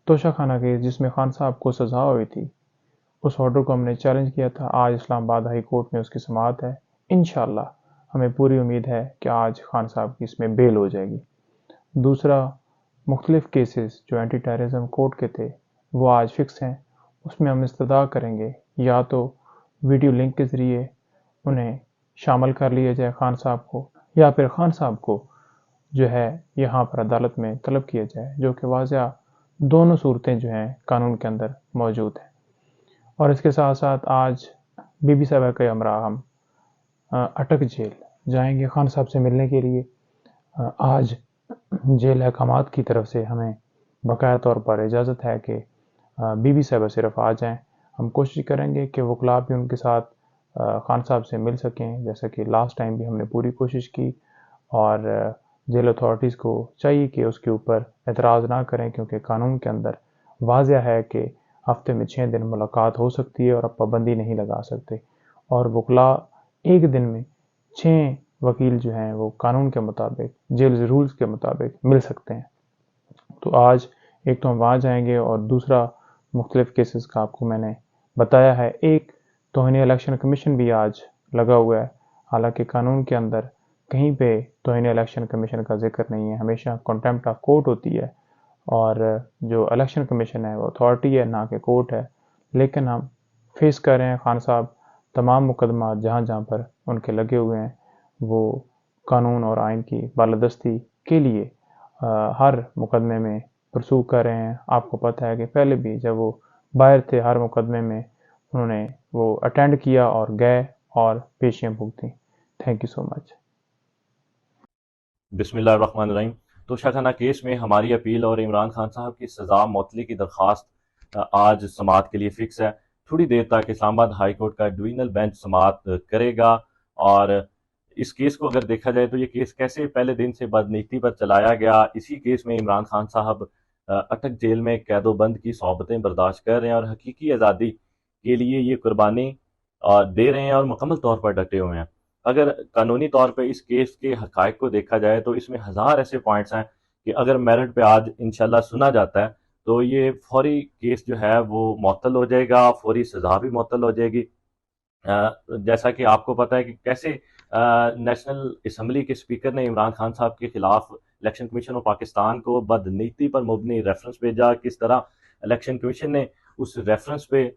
توشہ خانہ کیس جس میں خان صاحب کو سزا ہوئی تھی، اس آرڈر کو ہم نے چیلنج کیا تھا۔ آج اسلام آباد ہائی کورٹ میں اس کی سماعت ہے۔ انشاءاللہ ہمیں پوری امید ہے کہ آج خان صاحب کی اس میں بیل ہو جائے گی۔ دوسرا، مختلف کیسز جو اینٹی ٹیررزم کورٹ کے تھے وہ آج فکس ہیں۔ اس میں ہم استدعا کریں گے یا تو ویڈیو لنک کے ذریعے انہیں شامل کر لیا جائے خان صاحب کو، یا پھر خان صاحب کو جو ہے یہاں پر عدالت میں طلب کیا جائے، جو کہ واضح دونوں صورتیں جو ہیں قانون کے اندر موجود ہیں۔ اور اس کے ساتھ ساتھ آج بی بی صاحبہ کے ہمراہ ہم اٹک جیل جائیں گے خان صاحب سے ملنے کے لیے۔ آج جیل احکامات کی طرف سے ہمیں باقاعدہ طور پر اجازت ہے کہ بی بی صاحبہ صرف آ جائیں۔ ہم کوشش کریں گے کہ وکلاء بھی ان کے ساتھ خان صاحب سے مل سکیں، جیسا کہ لاسٹ ٹائم بھی ہم نے پوری کوشش کی، اور جیل اتھارٹیز کو چاہیے کہ اس کے اوپر اعتراض نہ کریں، کیونکہ قانون کے اندر واضح ہے کہ ہفتے میں 6 دن ملاقات ہو سکتی ہے اور آپ پابندی نہیں لگا سکتے، اور وکلاء ایک دن میں 6 وکیل جو ہیں وہ قانون کے مطابق جیل رولز کے مطابق مل سکتے ہیں۔ تو آج ایک تو ہم وہاں جائیں گے، اور دوسرا مختلف کیسز کا آپ کو میں نے بتایا ہے۔ ایک توہین الیکشن کمیشن بھی آج لگا ہوا ہے، حالانکہ قانون کے اندر کہیں پہ توہین الیکشن کمیشن کا ذکر نہیں ہے، ہمیشہ کنٹیمپٹ آف کورٹ ہوتی ہے، اور جو الیکشن کمیشن ہے وہ اتھارٹی ہے نہ کہ کورٹ ہے۔ لیکن ہم فیس کر رہے ہیں خان صاحب تمام مقدمات جہاں جہاں پر ان کے لگے ہوئے ہیں، وہ قانون اور آئین کی بالادستی کے لیے ہر مقدمے میں پرسو کر رہے ہیں۔ آپ کو پتہ ہے کہ پہلے بھی جب وہ باہر تھے ہر مقدمے میں انہوں نے وہ اٹینڈ کیا اور گئے اور پیشیاں بھگتیں۔ تھینک یو سو مچ۔ بسم اللہ الرحمن الرحیم۔ توشہ خانہ کیس میں ہماری اپیل اور عمران خان صاحب کی سزا معطلی کی درخواست آج سماعت کے لیے فکس ہے۔ تھوڑی دیر تک اسلام آباد ہائی کورٹ کا ڈویژنل بینچ سماعت کرے گا، اور اس کیس کو اگر دیکھا جائے تو یہ کیس کیسے پہلے دن سے بدنیتی پر چلایا گیا۔ اسی کیس میں عمران خان صاحب اٹک جیل میں قید و بند کی صحبتیں برداشت کر رہے ہیں، اور حقیقی آزادی کے لیے یہ قربانی دے رہے ہیں اور مکمل طور پر ڈٹے ہوئے ہیں۔ اگر قانونی طور پہ اس کیس کے حقائق کو دیکھا جائے تو اس میں ہزار ایسے پوائنٹس ہیں کہ اگر میرٹ پہ آج انشاءاللہ سنا جاتا ہے تو یہ فوری کیس جو ہے وہ معطل ہو جائے گا، فوری سزا بھی معطل ہو جائے گی۔ جیسا کہ آپ کو پتہ ہے کہ کیسے نیشنل اسمبلی کے اسپیکر نے عمران خان صاحب کے خلاف الیکشن کمیشن آف پاکستان کو بدنیتی پر مبنی ریفرنس بھیجا، کس طرح الیکشن کمیشن نے اس ریفرنس پہ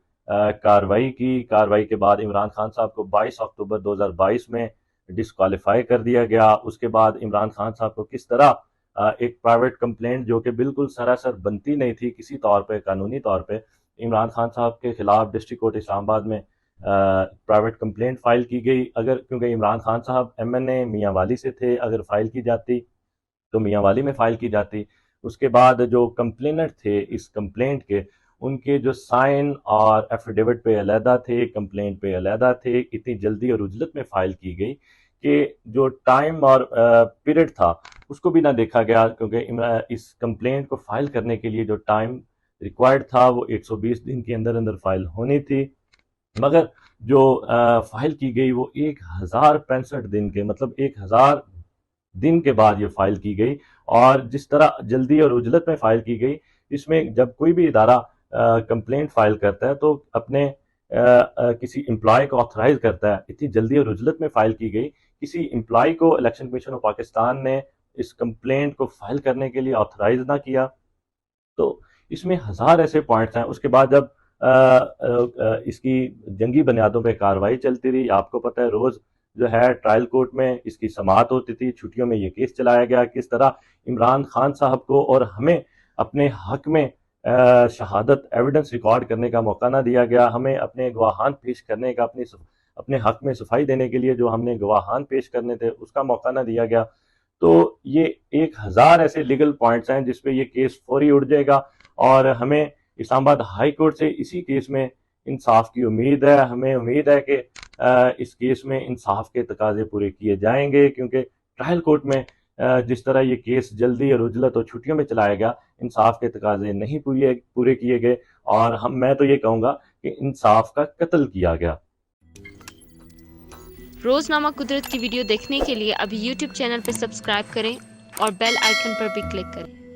کارروائی کی۔ کارروائی کے بعد عمران خان صاحب کو 22 اکتوبر 2022 میں ڈسکوالیفائی کر دیا گیا۔ اس کے بعد عمران خان صاحب کو کس طرح ایک پرائیویٹ کمپلینٹ جو کہ بالکل سراسر بنتی نہیں تھی کسی طور پہ قانونی طور پہ، عمران خان صاحب کے خلاف ڈسٹرکٹ کورٹ اسلام آباد میں پرائیویٹ کمپلینٹ فائل کی گئی۔ اگر کیونکہ عمران خان صاحب ایم این اے میاں والی سے تھے، اگر فائل کی جاتی تو میاں والی میں فائل کی جاتی۔ اس کے بعد جو کمپلیننٹ تھے اس کمپلینٹ کے، ان کے جو سائن اور ایفیڈیوٹ پہ علیحدہ تھے، کمپلینٹ پہ علیحدہ تھے، اتنی جلدی اور عجلت میں فائل کی گئی کہ جو ٹائم اور پیریڈ تھا اس کو بھی نہ دیکھا گیا، کیونکہ اس کمپلینٹ کو فائل کرنے کے لیے جو ٹائم ریکوائرڈ تھا وہ 120 دن کے اندر اندر فائل ہونی تھی، مگر جو فائل کی گئی وہ 1065 دن کے، مطلب 1000 دن کے بعد یہ فائل کی گئی۔ اور جس طرح جلدی اور عجلت میں فائل کی گئی، اس میں جب کوئی بھی ادارہ کمپلینٹ فائل کرتا ہے تو اپنے کسی امپلائی کو آتھرائز کرتا ہے، اتنی جلدی اور عجلت میں فائل کی گئی، کسی امپلائی کو الیکشن کمیشن آف پاکستان نے اس کمپلینٹ کو فائل کرنے کے لیے آتھرائز نہ کیا۔ تو اس میں ہزار ایسے پوائنٹس ہیں۔ اس کے بعد جب اس کی جنگی بنیادوں پہ کارروائی چلتی رہی، آپ کو پتہ ہے روز جو ہے ٹرائل کورٹ میں اس کی سماعت ہوتی تھی، چھٹیوں میں یہ کیس چلایا گیا، کس طرح عمران خان صاحب کو اور ہمیں اپنے حق میں شہادت ایویڈنس ریکارڈ کرنے کا موقع نہ دیا گیا، ہمیں اپنے گواہان پیش کرنے کا، اپنے حق میں صفائی دینے کے لیے جو ہم نے گواہان پیش کرنے تھے اس کا موقع نہ دیا گیا۔ تو یہ 1000 ایسے لیگل پوائنٹس ہیں جس پہ یہ کیس فوری اٹھ جائے گا، اور ہمیں اسلام آباد ہائی کورٹ سے اسی کیس میں انصاف کی امید ہے۔ ہمیں امید ہے کہ اس کیس میں انصاف کے تقاضے پورے کیے جائیں گے، کیونکہ ٹرائل کورٹ میں جس طرح یہ کیس جلدی اور عجلت اور چھٹیوں میں چلایا گیا، انصاف کے تقاضے نہیں پورے کیے گئے، اور میں تو یہ کہوں گا کہ انصاف کا قتل کیا گیا۔ روزنامہ قدرت کی ویڈیو دیکھنے کے لیے ابھی یوٹیوب چینل پہ سبسکرائب کریں اور بیل آئیکن پر بھی کلک کریں۔